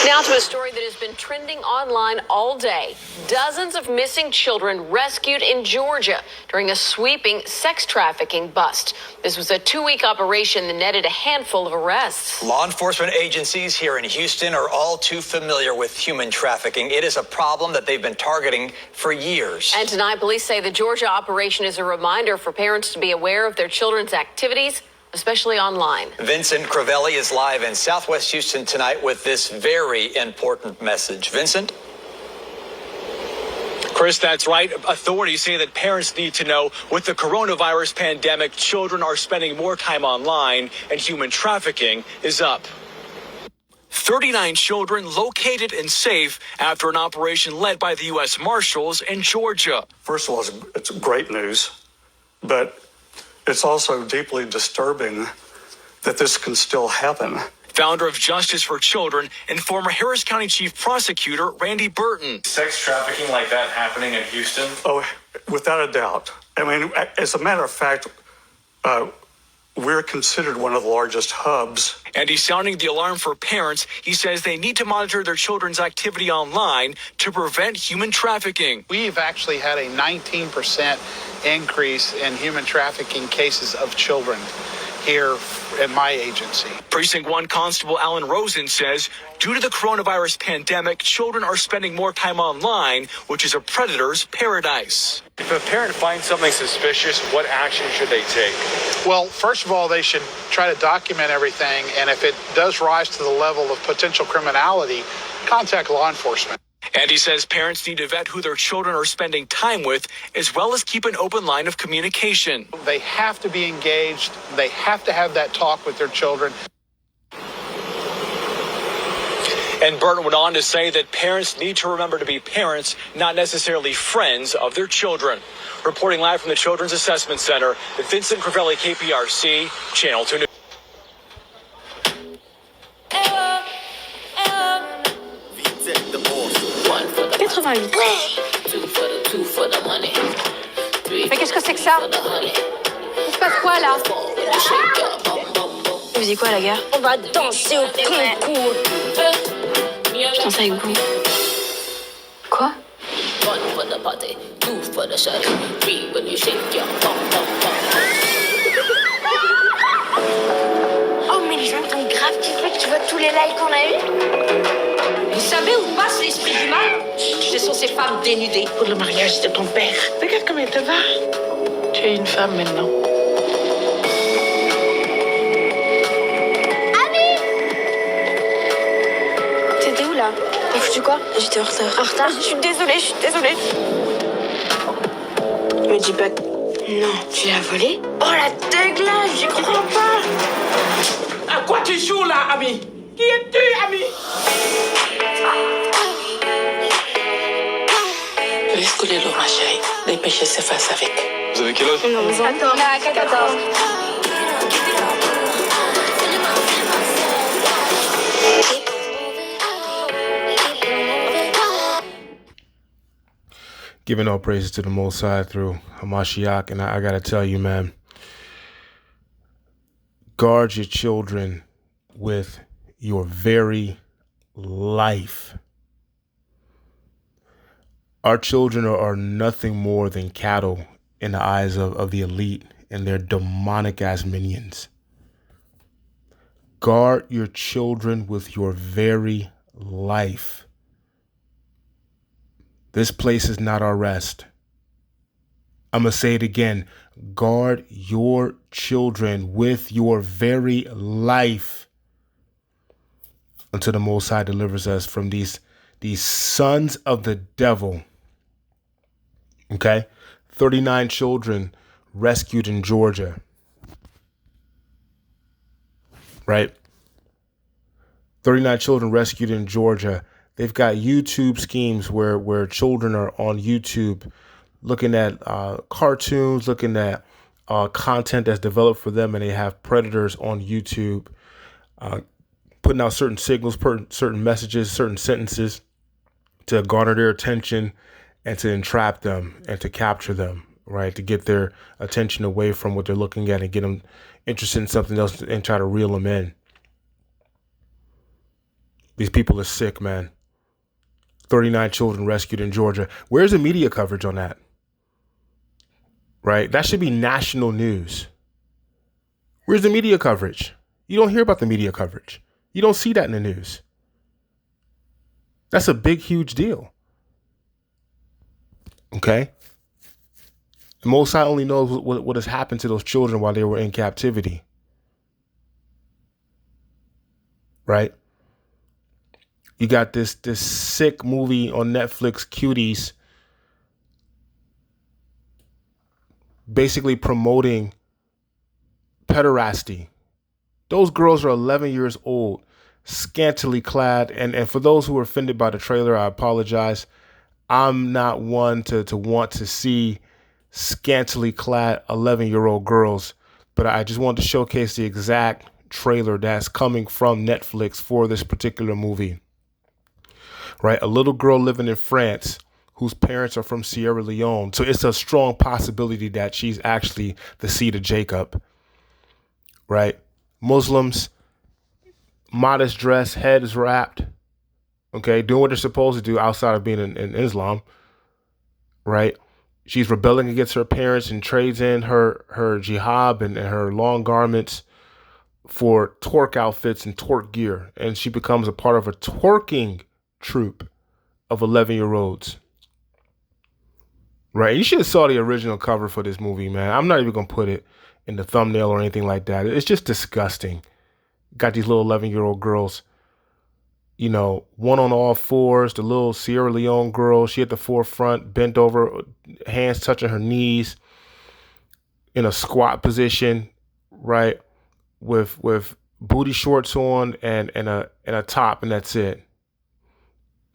Now to a story that has been trending online all day. Dozens of missing children rescued in Georgia during a sweeping sex trafficking bust. This was a 2-week operation that netted a handful of arrests. Law enforcement agencies here in Houston are all too familiar with human trafficking. It is a problem that they've been targeting for years. And tonight, police say the Georgia operation is a reminder for parents to be aware of their children's activities, especially online. Vincent Crivelli is live in Southwest Houston tonight with this very important message. Vincent? Chris, that's right. Authorities say that parents need to know with the coronavirus pandemic, children are spending more time online and human trafficking is up. 39 children located and safe after an operation led by the U.S. Marshals in Georgia. First of all, it's great news, but it's also deeply disturbing that this can still happen. Founder of Justice for Children and former Harris County Chief Prosecutor Randy Burton. Sex trafficking like that happening in Houston? Oh, without a doubt. I mean, as a matter of fact, we're considered one of the largest hubs. And he's sounding the alarm for parents. He says they need to monitor their children's activity online to prevent human trafficking. We've actually had a 19% increase in human trafficking cases of children here at my agency. Precinct 1 Constable Alan Rosen says due to the coronavirus pandemic, children are spending more time online, which is a predator's paradise. If a parent finds something suspicious, what action should they take? Well, first of all, they should try to document everything, and if it does rise to the level of potential criminality, contact law enforcement. And he says parents need to vet who their children are spending time with, as well as keep an open line of communication. They have to be engaged. They have to have that talk with their children. And Burton went on to say that parents need to remember to be parents, not necessarily friends of their children. Reporting live from the Children's Assessment Center, Vincent Crivelli, KPRC, Channel 2 News. Mais qu'est-ce que c'est que ça? Il se passe quoi là? Vous dites quoi la gare? On va danser au concours. Je danse avec vous. Quoi? Oh mais les gens t'ont grave kiffé que tu vois tous les likes qu'on a eu. Vous savez où passe l'esprit du mal? Ce sont ces femmes dénudées. Pour le mariage de ton père. Regarde comment elle te va. Tu es une femme maintenant. T'étais où là? T'as foutu quoi? J'étais en retard. En retard? Je suis désolée. Me dis pas que... Non, tu l'as volé? Oh la dégueulasse, j'y comprends pas. À quoi tu joues là, ami? Qui es-tu, ami? Laisse couler l'eau, ma chérie. Les péchés s'effacent avec. Vous avez quel âge? Non, 14. Giving all praises to the Most High through Hamashiach. And I got to tell you, man, guard your children with your very life. Our children are nothing more than cattle in the eyes of the elite and their demonic ass minions. Guard your children with your very life. This place is not our rest. I'm going to say it again. Guard your children with your very life until the Most High delivers us from these sons of the devil. Okay? 39 children rescued in Georgia. Right? 39 children rescued in Georgia. They've got YouTube schemes where children are on YouTube looking at cartoons, looking at content that's developed for them, and they have predators on YouTube putting out certain signals, certain messages, certain sentences to garner their attention and to entrap them and to capture them, right? To get their attention away from what they're looking at and get them interested in something else and try to reel them in. These people are sick, man. 39 children rescued in Georgia. Where's the media coverage on that? Right? That should be national news. Where's the media coverage? You don't hear about the media coverage. You don't see that in the news. That's a big, huge deal. Okay? The Most High only knows what has happened to those children while they were in captivity. Right? You got this sick movie on Netflix, Cuties, basically promoting pederasty. Those girls are 11 years old, scantily clad. And for those who are offended by the trailer, I apologize. I'm not one to want to see scantily clad 11-year-old girls, but I just wanted to showcase the exact trailer that's coming from Netflix for this particular movie. Right? A little girl living in France whose parents are from Sierra Leone. So it's a strong possibility that she's actually the seed of Jacob. Right? Muslims, modest dress, head is wrapped. Okay, doing what they're supposed to do outside of being in Islam. Right? She's rebelling against her parents and trades in her jihad and her long garments for twerk outfits and twerk gear. And she becomes a part of a twerking troop of 11-year-olds. Right? You should have saw the original cover for this movie, man. I'm not even going to put it in the thumbnail or anything like that. It's just disgusting. Got these little 11-year-old girls, you know, one on all fours, the little Sierra Leone girl, she at the forefront, bent over, hands touching her knees in a squat position, right? With booty shorts on and a top, and that's it.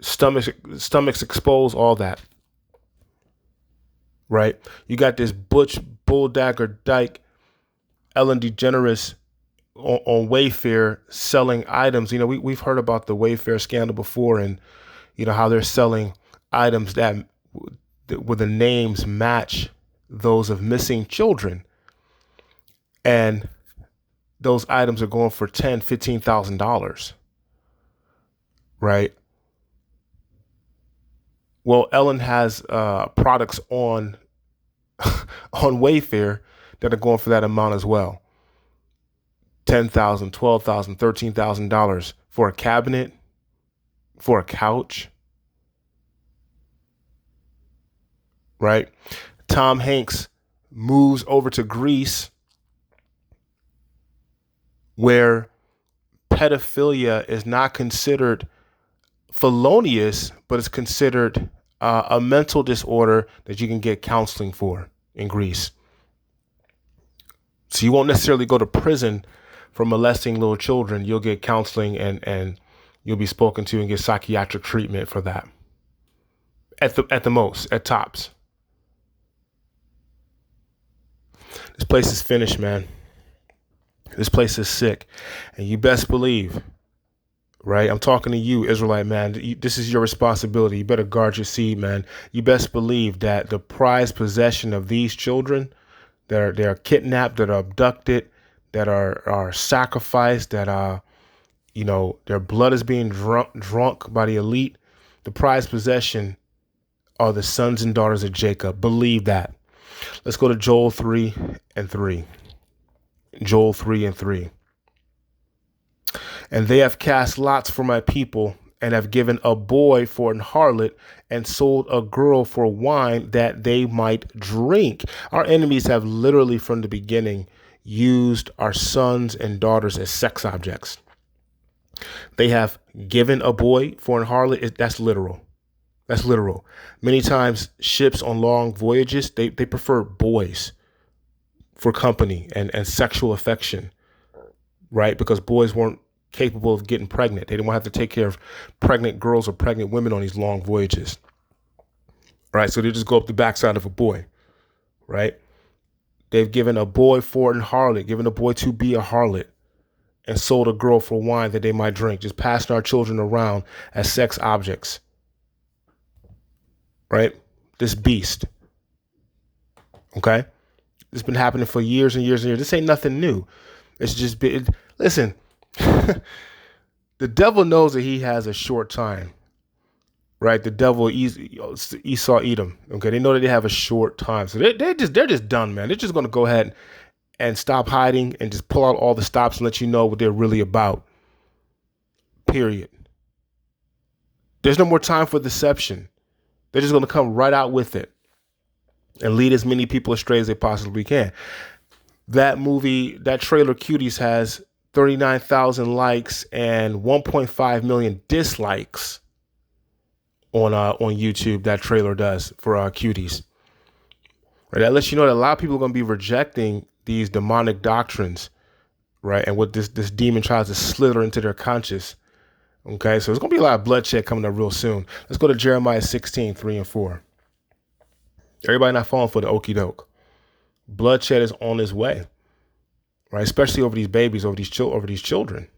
Stomachs exposed, all that. Right? You got this butch bulldagger dyke Ellen DeGeneres on Wayfair selling items. You know, we've heard about the Wayfair scandal before, and you know how they're selling items that where the names match those of missing children, and those items are going for $10,000-$15,000. Right? Well, Ellen has products on Wayfair that are going for that amount as well. $10,000, $12,000, $13,000 for a cabinet, for a couch. Right? Tom Hanks moves over to Greece, where pedophilia is not considered felonious, but it's considered a mental disorder that you can get counseling for in Greece. So you won't necessarily go to prison for molesting little children. You'll get counseling and you'll be spoken to and get psychiatric treatment for that. At the most, at tops. This place is finished, man. This place is sick. And you best believe, right? I'm talking to you, Israelite man. This is your responsibility. You better guard your seed, man. You best believe that the prized possession of these children that are kidnapped, that are abducted, that are sacrificed, that you know, their blood is being drunk by the elite. The prized possession are the sons and daughters of Jacob. Believe that. Let's go to Joel 3:3. Joel 3:3. And they have cast lots for my people, and have given a boy for an harlot, and sold a girl for wine that they might drink. Our enemies have literally from the beginning used our sons and daughters as sex objects. They have given a boy for an harlot. That's literal. That's literal. Many times ships on long voyages, they prefer boys for company and sexual affection, right? Because boys weren't capable of getting pregnant. They didn't want to have to take care of pregnant girls or pregnant women on these long voyages. Right? So they just go up the backside of a boy. Right? They've given a boy for an harlot, given a boy to be a harlot, and sold a girl for wine that they might drink, just passing our children around as sex objects. Right? This beast. Okay? It's been happening for years and years and years. This ain't nothing new. It's just been, listen, the The devil knows that he has a short time, right? The devil, Esau, Edom. Okay, they know that they have a short time, so they're just done, man. They're just going to go ahead and stop hiding and just pull out all the stops and let you know what they're really about. Period. There's no more time for deception. They're just going to come right out with it and lead as many people astray as they possibly can. That movie, that trailer Cuties, has 39,000 likes and 1.5 million dislikes on YouTube. That trailer does for Cuties. Right, that lets you know that a lot of people are going to be rejecting these demonic doctrines, right? And what this demon tries to slither into their conscience. Okay, so there's going to be a lot of bloodshed coming up real soon. Let's go to Jeremiah 16, 3 and 4. Everybody not falling for the okie doke. Bloodshed is on its way, right? Especially over these babies, over these children.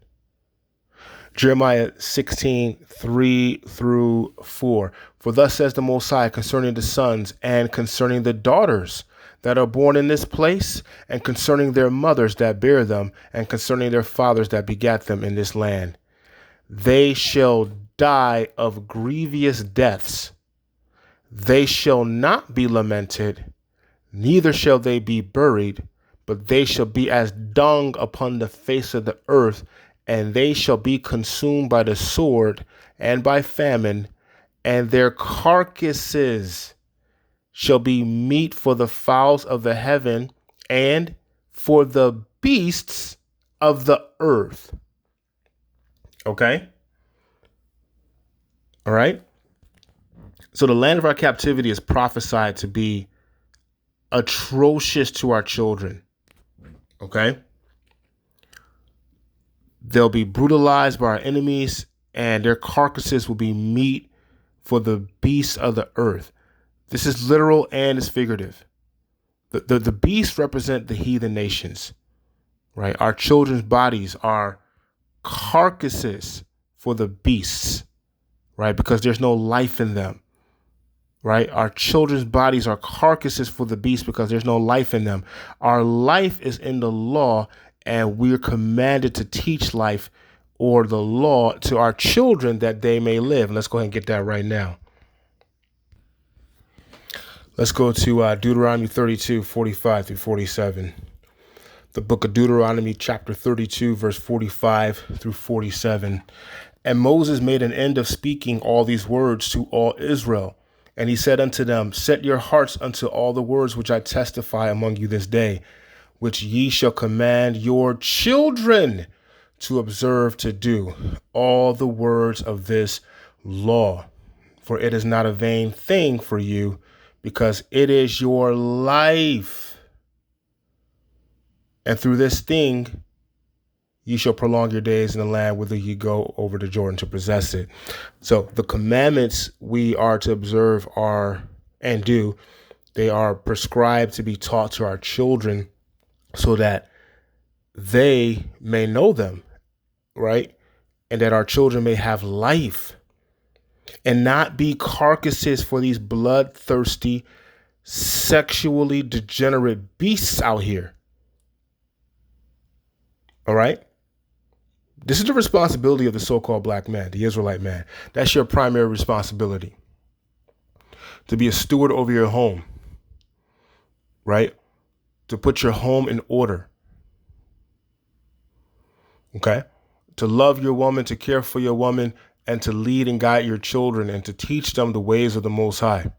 Jeremiah 16, 3 through 4. For thus says the Most High concerning the sons and concerning the daughters that are born in this place, and concerning their mothers that bear them, and concerning their fathers that begat them in this land. They shall die of grievous deaths. They shall not be lamented, neither shall they be buried, but they shall be as dung upon the face of the earth, and they shall be consumed by the sword and by famine, and their carcasses shall be meat for the fowls of the heaven and for the beasts of the earth. Okay? All right? So the land of our captivity is prophesied to be atrocious to our children. Okay? They'll be brutalized by our enemies, and their carcasses will be meat for the beasts of the earth. This is literal and it's figurative. The beasts represent the heathen nations, right? Our children's bodies are carcasses for the beasts, right? Because there's no life in them, right? Our children's bodies are carcasses for the beasts because there's no life in them. Our life is in the law, and we're commanded to teach life or the law to our children that they may live. And let's go ahead and get that right now. Let's go to Deuteronomy 32, 45 through 47. The book of Deuteronomy, chapter 32, verse 45 through 47. And Moses made an end of speaking all these words to all Israel. And he said unto them, set your hearts unto all the words which I testify among you this day, which ye shall command your children to observe to do all the words of this law. For it is not a vain thing for you, because it is your life. And through this thing, ye shall prolong your days in the land whither ye go over the Jordan to possess it. So the commandments we are to observe are and do, they are prescribed to be taught to our children so that they may know them, right? And that our children may have life and not be carcasses for these bloodthirsty, sexually degenerate beasts out here. All right? This is the responsibility of the so-called black man, the Israelite man. That's your primary responsibility. To be a steward over your home, right? To put your home in order. Okay? To love your woman, to care for your woman, and to lead and guide your children and to teach them the ways of the Most High.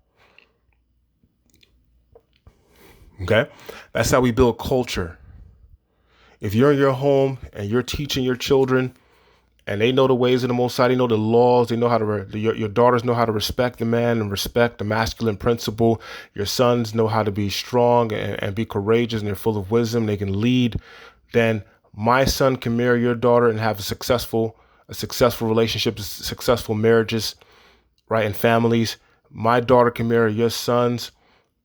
Okay? That's how we build culture. If you're in your home and you're teaching your children and they know the ways of the Most High, they know the laws, they know how to, your daughters know how to respect the man and respect the masculine principle. Your sons know how to be strong and be courageous, and they're full of wisdom. They can lead. Then my son can marry your daughter and have a successful relationship, successful marriages, right? And families. My daughter can marry your sons,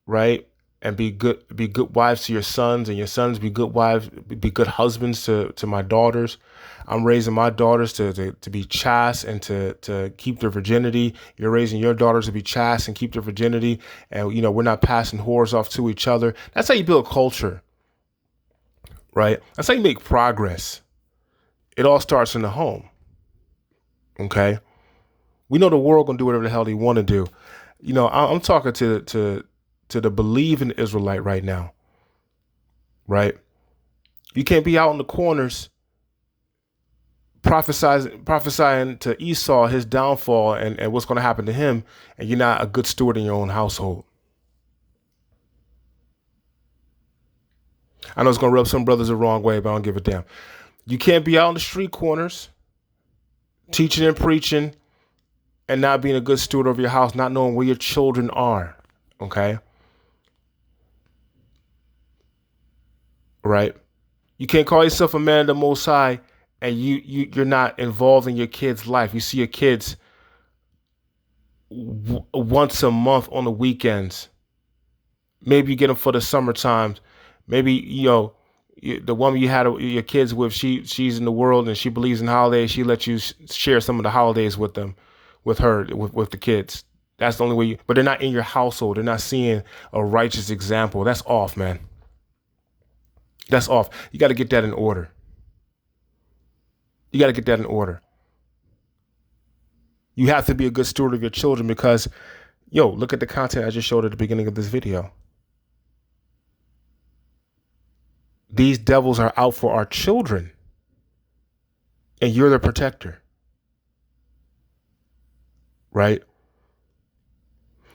right? And be good wives to your sons, and your sons be good wives, be good husbands to my daughters. I'm raising my daughters to be chaste and to keep their virginity. You're raising your daughters to be chaste and keep their virginity. And, you know, we're not passing whores off to each other. That's how you build culture, right? That's how you make progress. It all starts in the home. Okay. We know the world gonna do whatever the hell they want to do. You know, I'm talking to the believing Israelite right now, right? You can't be out in the corners prophesying to Esau his downfall and what's going to happen to him, and you're not a good steward in your own household. I know it's going to rub some brothers the wrong way, but I don't give a damn. You can't be out in the street corners teaching and preaching and not being a good steward of your house, not knowing where your children are. Okay? Right? You can't call yourself a man of the Most High and you're not involved in your kids' life. You see your kids once a month on the weekends. Maybe you get them for the summertime. Maybe, the woman you had your kids with, she's in the world and she believes in holidays. She lets you share some of the holidays with them, with her, with the kids. That's the only way but they're not in your household. They're not seeing a righteous example. That's off, man. That's off. You got to get that in order. You got to get that in order. You have to be a good steward of your children because, look at the content I just showed at the beginning of this video. These devils are out for our children, and you're the protector, right?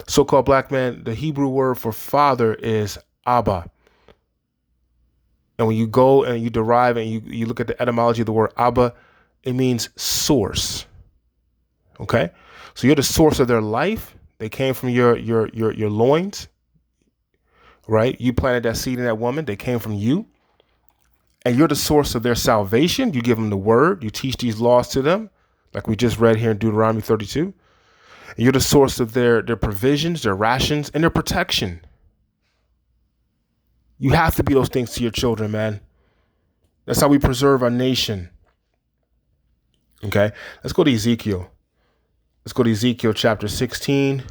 So-called black man, the Hebrew word for father is Abba. And when you go and you derive and you look at the etymology of the word Abba, it means source. Okay? So you're the source of their life. They came from your loins, right? You planted that seed in that woman. They came from you. And you're the source of their salvation. You give them the word. You teach these laws to them, like we just read here in Deuteronomy 32. And you're the source of their provisions, their rations, and their protection. You have to be those things to your children, man. That's how we preserve our nation. Okay, let's go to Ezekiel. Let's go to Ezekiel chapter 16.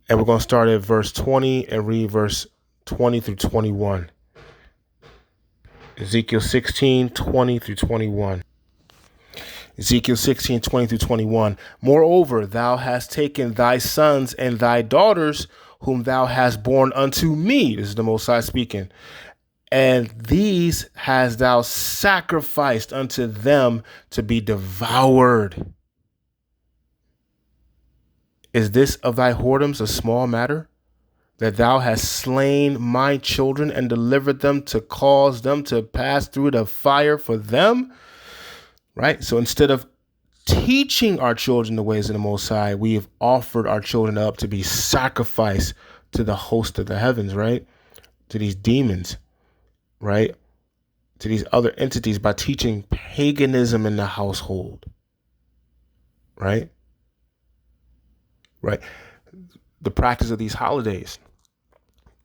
And we're going to start at verse 20 and read verse 20 through 21. Ezekiel 16, 20 through 21. Ezekiel 16, 20 through 21. Moreover, thou hast taken thy sons and thy daughters, whom thou hast borne unto me. This is the Most High speaking. And these hast thou sacrificed unto them to be devoured. Is this of thy whoredoms a small matter? That thou hast slain my children and delivered them to cause them to pass through the fire for them? Right? So instead of teaching our children the ways of the Most High, we have offered our children up to be sacrificed to the host of the heavens, right? To these demons, right? To these other entities by teaching paganism in the household, right? Right? The practice of these holidays,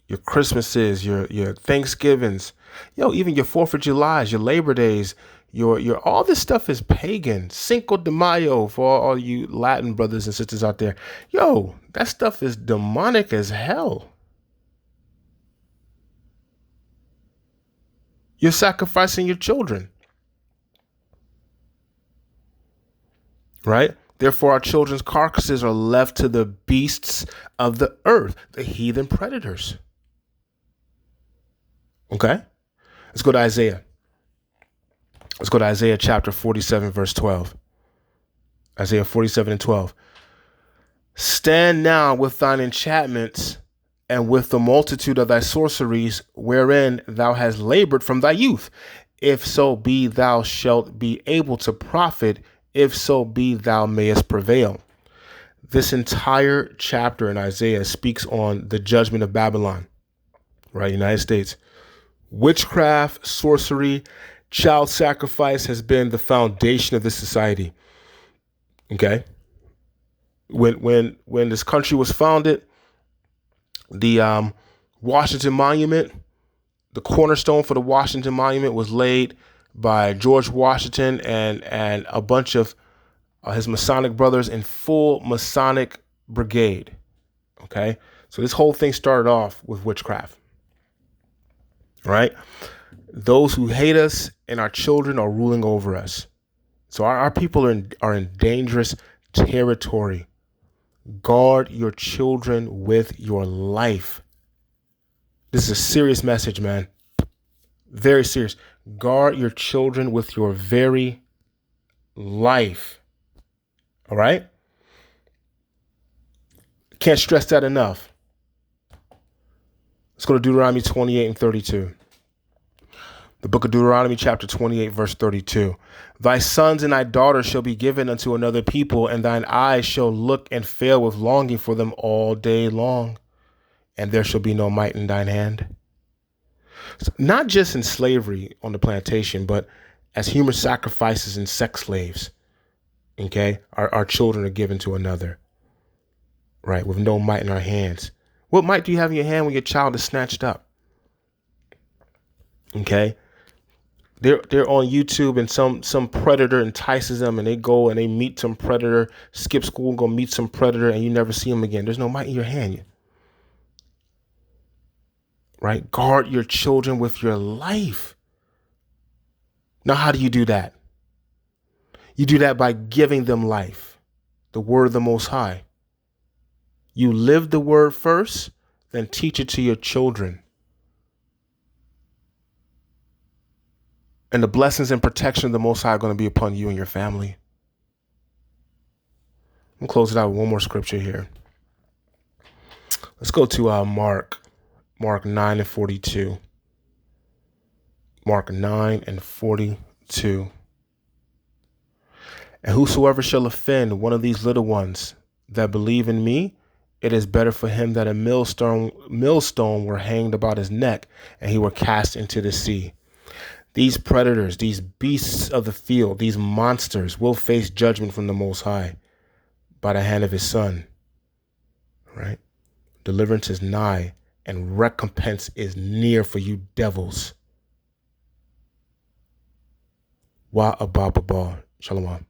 your Christmases, your Thanksgivings, even your 4th of July, your Labor Days, your all this stuff is pagan. Cinco de Mayo for all you Latin brothers and sisters out there. That stuff is demonic as hell. You're sacrificing your children. Right? Therefore, our children's carcasses are left to the beasts of the earth, the heathen predators. Okay? Let's go to Isaiah. Let's go to Isaiah chapter 47, verse 12. Isaiah 47 and 12. Stand now with thine enchantments and with the multitude of thy sorceries, wherein thou hast labored from thy youth. If so be thou shalt be able to profit, if so be thou mayest prevail. This entire chapter in Isaiah speaks on the judgment of Babylon, right? United States. Witchcraft, sorcery, child sacrifice has been the foundation of this society. Okay. When this country was founded, the Washington Monument, the cornerstone for the Washington Monument was laid by George Washington and a bunch of his Masonic brothers in full Masonic brigade. Okay. So this whole thing started off with witchcraft. Right? Those who hate us and our children are ruling over us. So our people are in dangerous territory. Guard your children with your life. This is a serious message, man. Very serious. Guard your children with your very life. All right? Can't stress that enough. Let's go to Deuteronomy 28 and 32. The book of Deuteronomy, chapter 28, verse 32. Thy sons and thy daughters shall be given unto another people, and thine eyes shall look and fail with longing for them all day long, and there shall be no might in thine hand. So not just in slavery on the plantation, but as human sacrifices and sex slaves. Okay, our children are given to another, right? With no might in our hands. What might do you have in your hand when your child is snatched up? Okay, they're on YouTube and some predator entices them and they go and they meet some predator, skip school and go meet some predator, and you never see them again. There's no might in your hand, right? Guard your children with your life. Now, how do you do that? You do that by giving them life, the word of the Most High. You live the word first, then teach it to your children. And the blessings and protection of the Most High are going to be upon you and your family. I'm going to close it out with one more scripture here. Let's go to Mark 9 and 42. Mark 9 and 42. And whosoever shall offend one of these little ones that believe in me, it is better for him that a millstone were hanged about his neck and he were cast into the sea. These predators, these beasts of the field, these monsters will face judgment from the Most High by the hand of his Son. Right? Deliverance is nigh and recompense is near for you devils. Wa ababa. Shalom.